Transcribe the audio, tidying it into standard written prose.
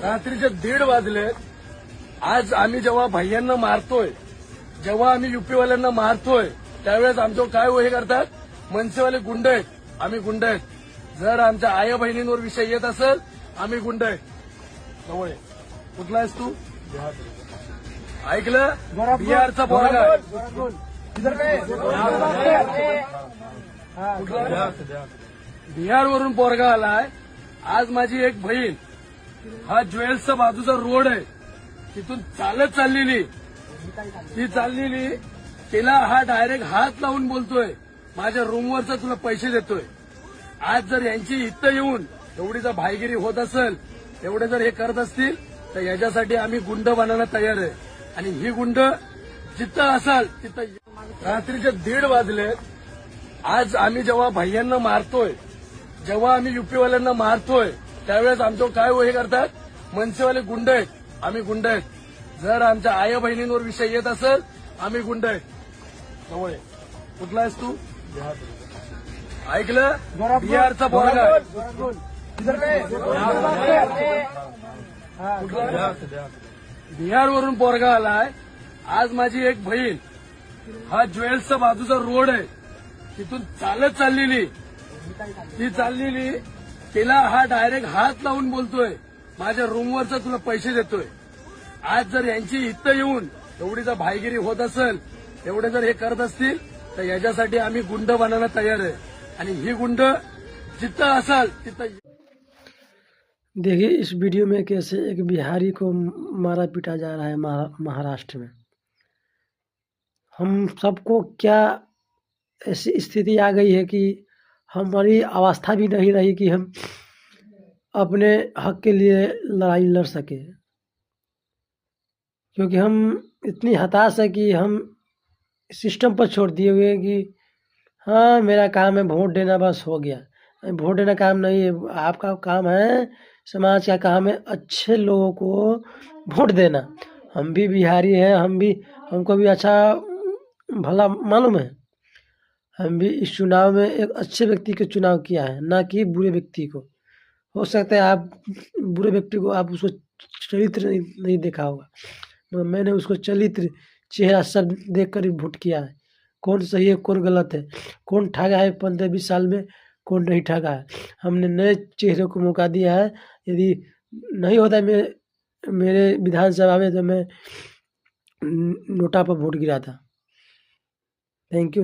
रात्रीचे 1:30 वाजले. आज आम्ही जेव्हा भैयांना मारतोय, जेव्हा आम्ही युपीवाल्यांना मारतोय, त्यावेळेस आमचं काय हे करतात, मनसेवाले गुंड आहेत, आम्ही गुंड आहेत. जर आमच्या आया बहिणींवर विषय येत असेल, आम्ही गुंड आहेत. जवळ आहे. कुठला आहेस तू? ऐकलं? बिहारचा पोरगा. बिहारवरून पोरगा आलाय. आज माझी एक बहीण, हा ज्वेल्सचा बाजूचा रोड आहे, तिथून चालत चाललेली, ती चाललेली, तिला हा डायरेक्ट हात लावून बोलतोय, माझ्या रूमवरचा तुला पैसे देतोय. आज जर यांची इथं येऊन एवढी जर भाईगिरी होत असेल, एवढे जर हे करत असतील, तर याच्यासाठी आम्ही गुंड बनायला तयार आहे. आणि ही गुंड जिथं असाल तिथं. रात्रीचे 1:30 वाजले. आज आम्ही जेव्हा भैयांना मारतोय, जेव्हा आम्ही युपीवाल्यांना मारतोय, त्यावेळेस आमचं काय हे करतात, मनसेवाले गुंड आहेत, आम्ही गुंड आहेत. जर आमच्या आया बहिणींवर विषय येत असेल, आम्ही गुंड आहेत. जवळ आहे. कुठला आहेस तू? ऐकलं? बिहारचा पोरगा. बिहारवरून पोरगा आलाय. आज माझी एक बहीण, हा ज्वेल्सचा बाजूचा रोड आहे, तिथून चालत चाललेली, ती चाललेली, तिला हा डायरेक्ट हात लावून बोलतोय, माझ्या रूमवरचा तुला पैसे देतोय. आज जर यांची इथं येऊन एवढी जर भाईगिरी होत असेल, एवढे जर हे करत असतील, तर याच्यासाठी आम्ही गुंड बनायला तयार आहे. आणि ही गुंड जिथं असाल तिथं. देखिए इस वीडियो में कैसे एक बिहारी को मारा पीटा जा रहा है महाराष्ट्र में। हम सबको क्या ऐसी स्थिति आ गई है कि हमारी अवस्था भी नहीं रही कि हम अपने हक के लिए लड़ाई लड़ सके, क्योंकि हम इतनी हताश है कि हम सिस्टम पर छोड़ दिए हुए हैं कि हाँ मेरा काम है वोट देना, बस हो गया। वोट देना काम नहीं है, आपका काम है, समाज का काम है अच्छे लोगों को वोट देना। हम भी बिहारी हैं, हमको भी अच्छा भला मालूम है। हम भी इस चुनाव में एक अच्छे व्यक्ति का चुनाव किया है, ना कि बुरे व्यक्ति को। हो सकता है आप बुरे व्यक्ति को आप उसको चरित्र नहीं देखा होगा, मगर मैंने उसको चरित्र चेहरा सब देख कर वोट किया है। कौन सही है कौन गलत है, कौन ठगा है 15-20 साल में, कौन नहीं ठगा है। हमने नए चेहरे को मौका दिया है। यदि नहीं होता मेरे विधानसभा में, तो मैं नोटा पर वोट गिरा था। Thank you.